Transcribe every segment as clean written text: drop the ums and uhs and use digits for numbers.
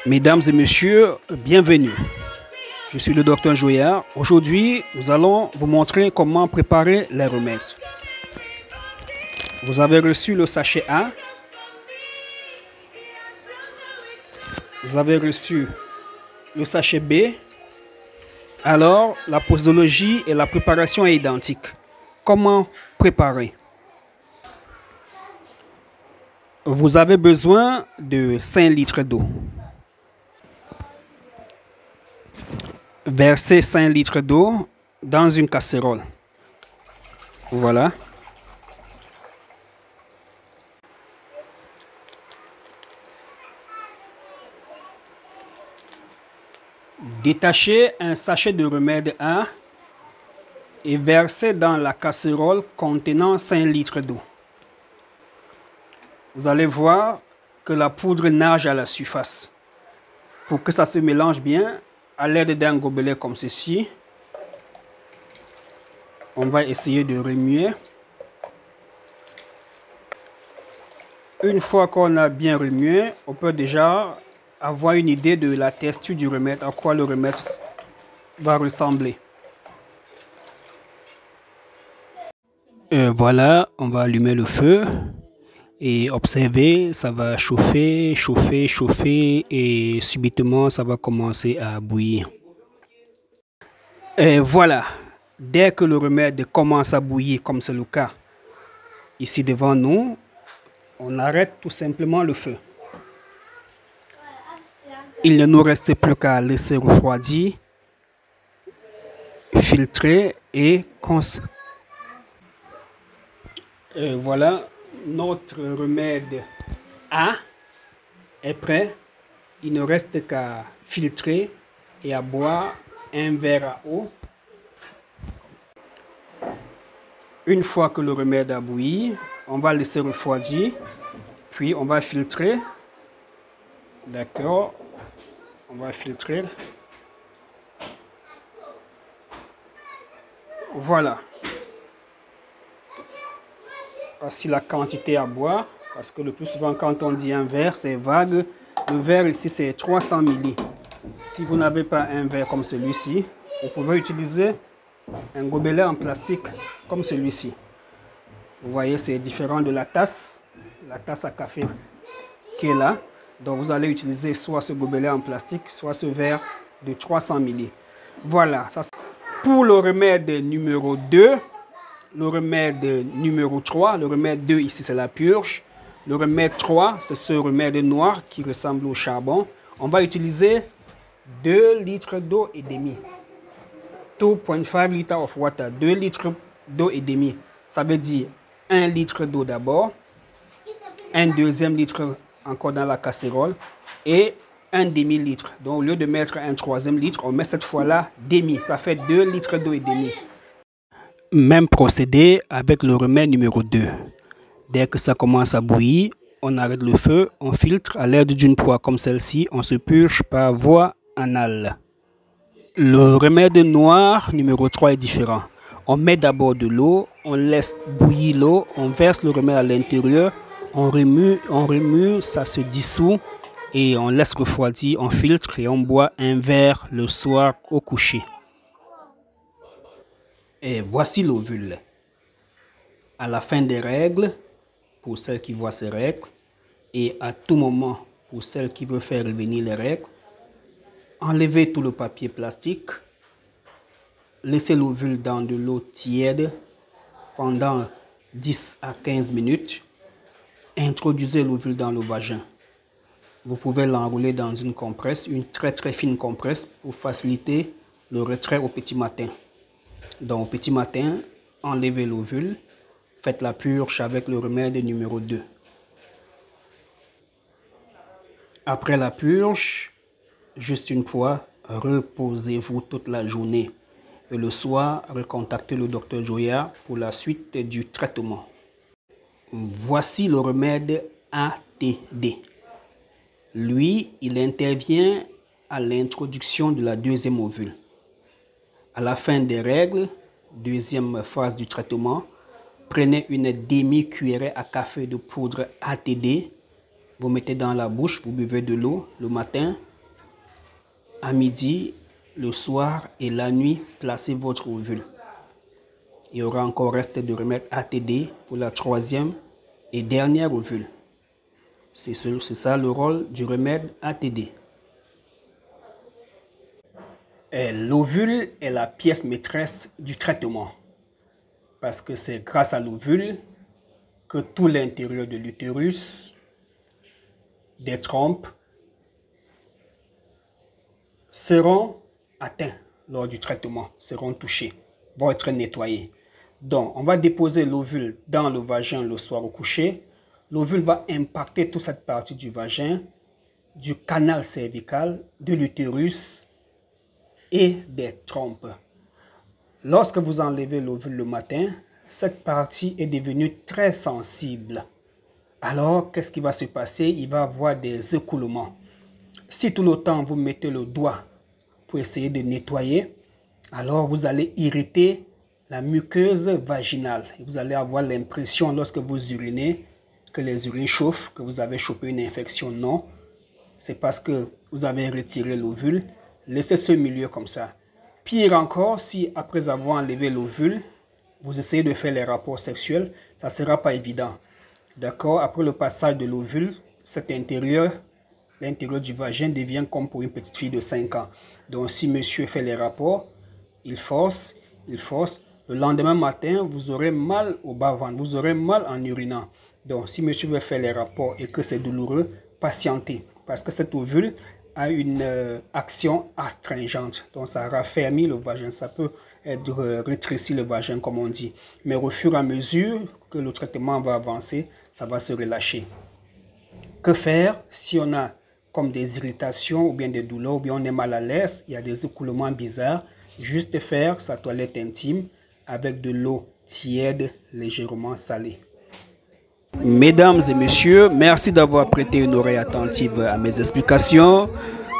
Mesdames et messieurs, bienvenue. Je suis le docteur Joyard. Aujourd'hui, nous allons vous montrer comment préparer les remèdes. Vous avez reçu le sachet A. Vous avez reçu le sachet B. Alors, la posologie et la préparation est identique. Comment préparer? Vous avez besoin de 5 litres d'eau. Versez 5 litres d'eau dans une casserole. Voilà. Détachez un sachet de remède A et versez dans la casserole contenant 5 litres d'eau. Vous allez voir que la poudre nage à la surface. Pour que ça se mélange bien, à l'aide d'un gobelet comme ceci, on va essayer de remuer. Une fois qu'on a bien remué, on peut déjà avoir une idée de la texture du remède, à quoi le remède va ressembler. Voilà, on va allumer le feu. Et observez, ça va chauffer, chauffer, chauffer et subitement ça va commencer à bouillir. Et voilà, dès que le remède commence à bouillir comme c'est le cas ici devant nous, on arrête tout simplement le feu. Il ne nous reste plus qu'à laisser refroidir, filtrer et consommer. Et voilà. Notre remède A est prêt. Il ne reste qu'à filtrer et à boire un verre à eau. Une fois que le remède a bouilli, on va laisser refroidir. Puis on va filtrer. D'accord. On va filtrer. Voilà. Voici la quantité à boire, parce que le plus souvent quand on dit un verre, c'est vague. Le verre ici, c'est 300 ml. Si vous n'avez pas un verre comme celui-ci, vous pouvez utiliser un gobelet en plastique comme celui-ci. Vous voyez, c'est différent de la tasse à café qui est là. Donc vous allez utiliser soit ce gobelet en plastique, soit ce verre de 300 ml. Voilà, ça c'est pour le remède numéro 2. Le remède numéro 3, le remède 2 ici c'est la purge. Le remède 3, c'est ce remède noir qui ressemble au charbon. On va utiliser 2 litres d'eau et demi. 2.5 litres of water, 2 litres d'eau et demi. Ça veut dire 1 litre d'eau d'abord, un deuxième litre encore dans la casserole et un demi-litre. Donc au lieu de mettre un troisième litre, on met cette fois-là demi. Ça fait 2 litres d'eau et demi. Même procédé avec le remède numéro 2. Dès que ça commence à bouillir, on arrête le feu, on filtre à l'aide d'une poire comme celle-ci, on se purge par voie anale. Le remède noir numéro 3 est différent. On met d'abord de l'eau, on laisse bouillir l'eau, on verse le remède à l'intérieur, on remue, ça se dissout et on laisse refroidir, on filtre et on boit un verre le soir au coucher. Et voici l'ovule. À la fin des règles, pour celles qui voient ces règles, et à tout moment, pour celles qui veulent faire revenir les règles, enlevez tout le papier plastique, laissez l'ovule dans de l'eau tiède pendant 10 à 15 minutes, introduisez l'ovule dans le vagin. Vous pouvez l'enrouler dans une compresse, une très fine compresse pour faciliter le retrait au petit matin. Donc au petit matin, enlevez l'ovule, faites la purge avec le remède numéro 2. Après la purge, juste une fois, reposez-vous toute la journée. Et le soir, recontactez le docteur Joyard pour la suite du traitement. Voici le remède ATD. Lui, il intervient à l'introduction de la deuxième ovule. À la fin des règles, deuxième phase du traitement, prenez une demi-cuillerée à café de poudre ATD. Vous mettez dans la bouche, vous buvez de l'eau le matin, à midi, le soir et la nuit, placez votre ovule. Il y aura encore reste de remède ATD pour la 3e et dernière ovule. C'est ça le rôle du remède ATD. L'ovule est la pièce maîtresse du traitement. Parce que c'est grâce à l'ovule que tout l'intérieur de l'utérus, des trompes, seront atteints lors du traitement, seront touchés, vont être nettoyés. Donc, on va déposer l'ovule dans le vagin le soir au coucher. L'ovule va impacter toute cette partie du vagin, du canal cervical, de l'utérus et des trompes. Lorsque vous enlevez l'ovule le matin, cette partie est devenue très sensible. Alors, qu'est-ce qui va se passer? Il va y avoir des écoulements. Si tout le temps vous mettez le doigt pour essayer de nettoyer, alors vous allez irriter la muqueuse vaginale. Et vous allez avoir l'impression lorsque vous urinez que les urines chauffent, que vous avez chopé une infection. Non, c'est parce que vous avez retiré l'ovule. Laissez ce milieu comme ça. Pire encore, si après avoir enlevé l'ovule, vous essayez de faire les rapports sexuels, ça ne sera pas évident. D'accord? Après le passage de l'ovule, cet intérieur, l'intérieur du vagin devient comme pour une petite fille de 5 ans. Donc si monsieur fait les rapports, il force. Le lendemain matin, vous aurez mal au bas-ventre, vous aurez mal en urinant. Donc si monsieur veut faire les rapports et que c'est douloureux, patientez. Parce que cet ovule a une action astringente. Donc ça raffermit le vagin, ça peut rétrécir le vagin comme on dit. Mais au fur et à mesure que le traitement va avancer, ça va se relâcher. Que faire si on a comme des irritations ou bien des douleurs ou bien on est mal à l'aise, il y a des écoulements bizarres, juste faire sa toilette intime avec de l'eau tiède légèrement salée. Mesdames et messieurs, merci d'avoir prêté une oreille attentive à mes explications.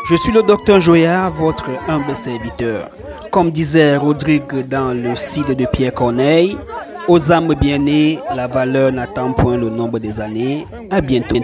Je suis le docteur Joyard, votre humble serviteur. Comme disait Rodrigue dans le Cid de Pierre Corneille, aux âmes bien nées, la valeur n'attend point le nombre des années. À bientôt.